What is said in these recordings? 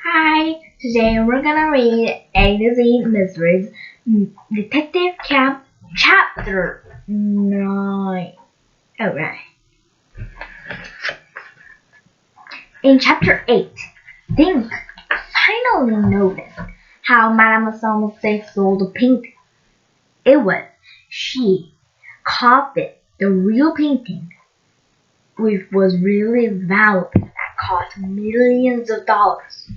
Hi, today we're gonna read A to Z Mysteries Detective Camp Chapter 9. Alright. In Chapter 8, Dink finally noticed how Mademoiselle Mistake sold the painting. It was she copied the real painting, which was really valuable that cost millions of dollars.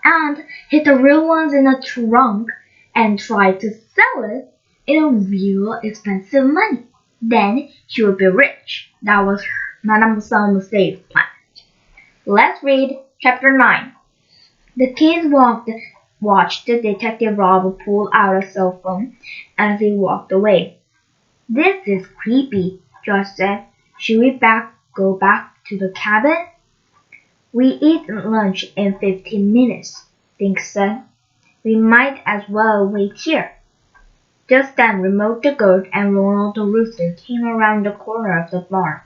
And hid the real ones in a trunk and tried to sell it in real expensive money. Then she would be rich. That was Mademoiselle Misaye's plan. Let's read Chapter 9. The kids watched the Detective Rob pull out a cell phone as he walked away. This is creepy, Josh said. Should we go back to the cabin? We eat lunch in 15 minutes, Dink said. We might as well wait here. Just then Remote the goat and Ronald the rooster came around the corner of the barn.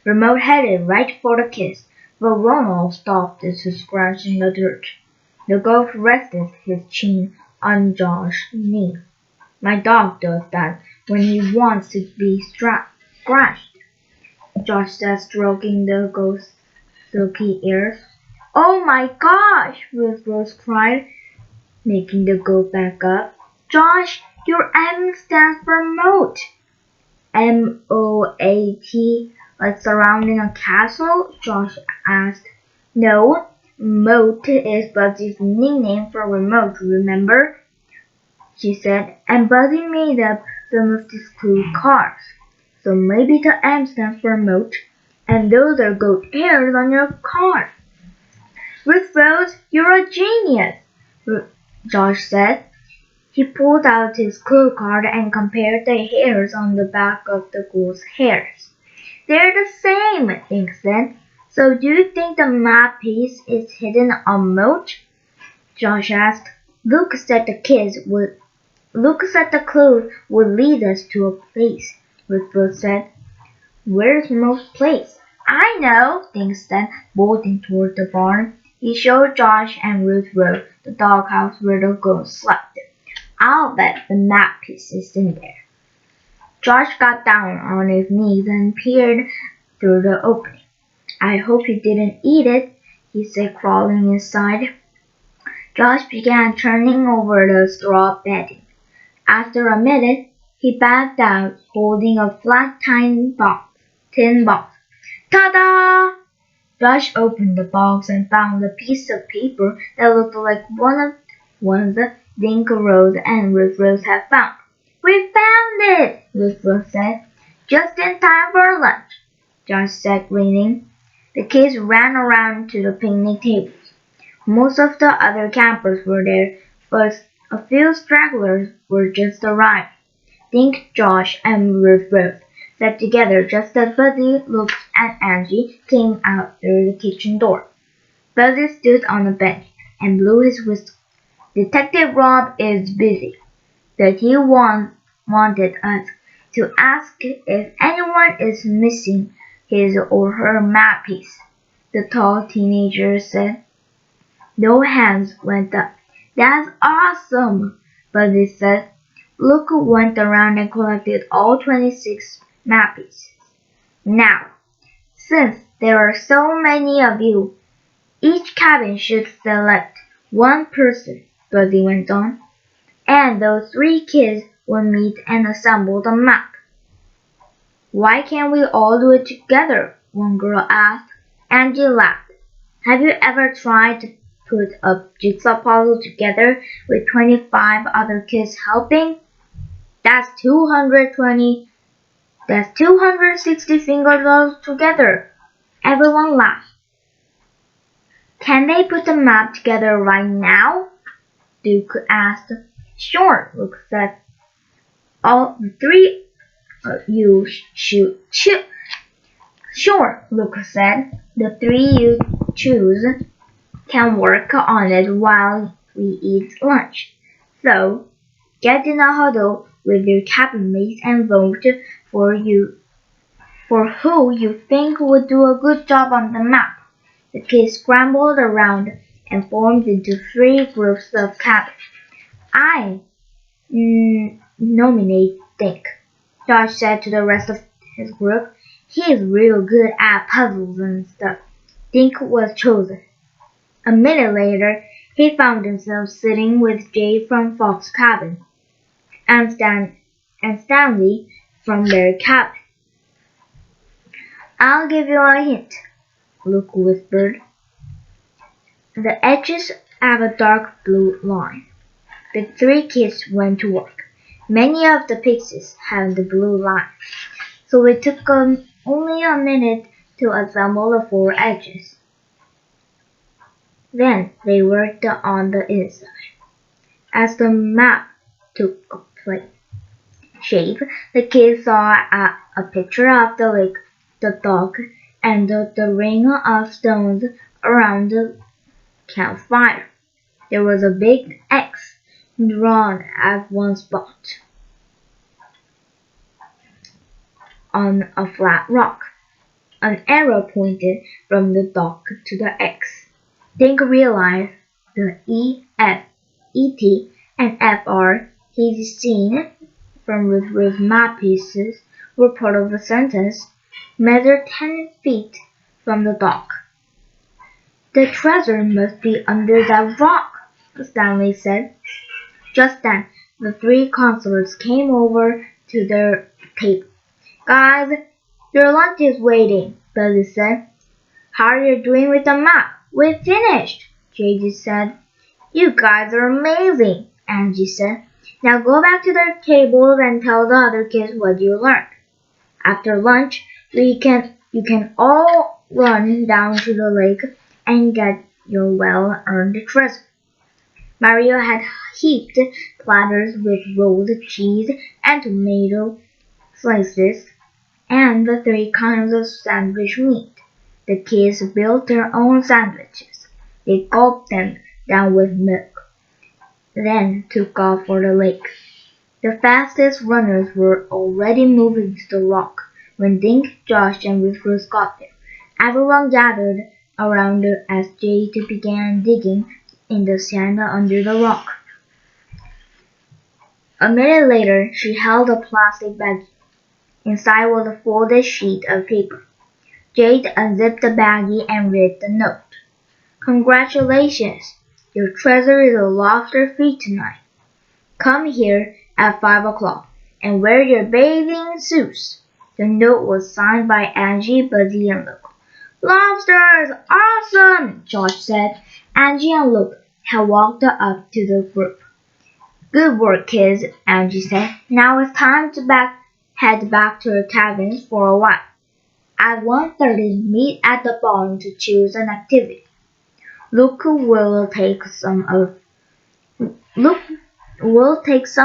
Remote headed right for the kids, but Ronald stopped to scratch in the dirt. The goat rested his chin on Josh's knee. My dog does that when he wants to be scratched, Josh said, stroking the goat's silky ears. Oh my gosh! Rose cried, making the goat back up. Josh, your M stands for moat. M-O-A-T, like surrounding a castle? Josh asked. No, moat is Buzzy's nickname for remote, remember? She said, and Buzzy made up some of these cool cars. So maybe the M stands for moat, and those are goat hairs on your car. Ruth Rose, you're a genius, Josh said. He pulled out his clue card and compared the hairs on the back of the goat's hairs. They're the same, Dink said. So do you think the map piece is hidden on moat? Josh asked. Luke said the clue would lead us to a place, Ruth Rose said. Where's Moat's place? I know, Dink said, bolting toward the barn. He showed Josh and Ruth Rose the doghouse where the goats slept. I'll bet the map piece is in there. Josh got down on his knees and peered through the opening. I hope you didn't eat it, he said, crawling inside. Josh began turning over the straw bedding. After a minute, he backed out, holding a flat tin box. Ta-da! Josh opened the box and found a piece of paper that looked like one the Dink, Rose, and Ruth Rose had found. We found it, Ruth Rose said. Just in time for lunch, Josh said, grinning. The kids ran around to the picnic tables. Most of the other campers were there, but a few stragglers were just arrived. Dink, Josh, and Ruth Rose sat together just as Buzzy, Luke, and Angie came out through the kitchen door. Buzzy stood on a bench and blew his whistle. Detective Rob is busy, but he wanted us to ask if anyone is missing his or her map piece, the tall teenager said. No hands went up. That's awesome, Buzzy said. Luke went around and collected all 26 map pieces. Now, since there are so many of you, each cabin should select one person, Buzzy went on, and those 3 kids will meet and assemble the map. Why can't we all do it together? One girl asked. Angie laughed. Have you ever tried to put a jigsaw puzzle together with 25 other kids helping? That's 260 fingers all together. Everyone laughed. Can they put the map together right now? Duke asked. Sure, Luke said. All 3 you shoot. Sure, Luke said. The 3 you choose can work on it while we eat lunch. So, get in a huddle with your cabin mates and vote for who you think would do a good job on the map. The kids scrambled around and formed into 3 groups of cabins. I nominate Dink, Josh said to the rest of his group. He is real good at puzzles and stuff. Dink was chosen. A minute later, he found himself sitting with Jay from Fox's cabin and Stanley from their cabin. I'll give you a hint, Luke whispered. The edges have a dark blue line. The 3 kids went to work. Many of the pieces had the blue line, so it took only a minute to assemble the 4 edges. Then they worked on the inside. As the map took shape, the kids saw a picture of the lake, the dock, and the ring of stones around the campfire. There was a big X drawn at one spot on a flat rock. An arrow pointed from the dock to the X. Dink realized the E, F, E, T, and F R he'd seen from with map pieces were part of a sentence measured 10 feet from the dock. The treasure must be under that rock, Stanley said. Just then, the 3 counselors came over to their table. Guys, your lunch is waiting, Billy said. How are you doing with the map? We finished, JD said. You guys are amazing, Angie said. Now go back to their tables and tell the other kids what you learned. After lunch, you can all run down to the lake and get your well-earned treasure. Mario had heaped platters with rolled cheese and tomato slices and the 3 kinds of sandwich meat. The kids built their own sandwiches. They gulped them down with milk, then took off for the lake. The fastest runners were already moving to the rock when Dink, Josh, and Whiskers got there. Everyone gathered around as Jade began digging in the sand under the rock. A minute later, she held a plastic baggie. Inside was a folded sheet of paper. Jade unzipped the baggie and read the note. Congratulations! Your treasure is a lobster feed tonight. Come here at 5 o'clock and wear your bathing suits. The note was signed by Angie, Buzzy, and Luke. Lobsters! Awesome! Josh said. Angie and Luke had walked up to the group. Good work, kids, Angie said. Now it's time to head back to our cabins for a while. At 1:30, meet at the barn to choose an activity. Luke will take some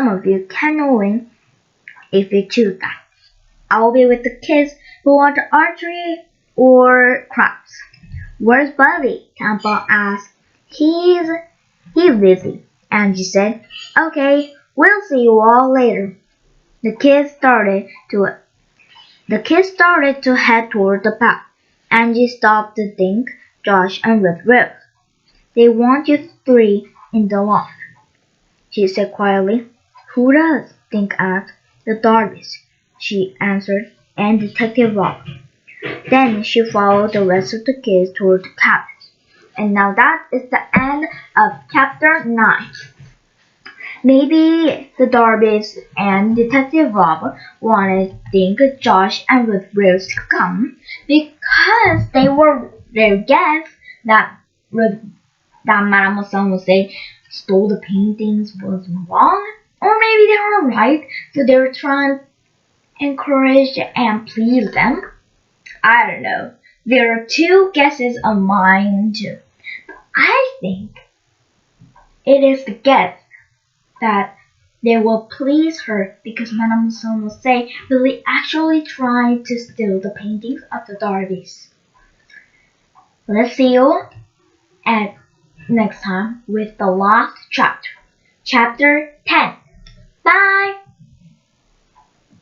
of you canoeing if you choose that. I'll be with the kids who want archery or crafts. Where's Buddy? Campbell asked. He's busy, Angie said. Okay, we'll see you all later. The kids started to head toward the path. Angie stopped to Dink, Josh, and Riv. They want you 3 in the loft, she said quietly. Who does? Dink asked. The Darbies, she answered, and Detective Rob. Then she followed the rest of the kids toward the cabins. And now that is the end of chapter 9. Maybe the Darbies and Detective Rob wanted Dink, Josh, and Riv to come because they were their guests that Madame would say stole the paintings was wrong, or maybe they were right, so they were trying to encourage and please them. I don't know. There are 2 guesses of mine too. I think it is the guess that they will please her because Madame will say Billy actually tried to steal the paintings of the Darbies. Let's see you at next time with the last chapter, chapter 10. Bye!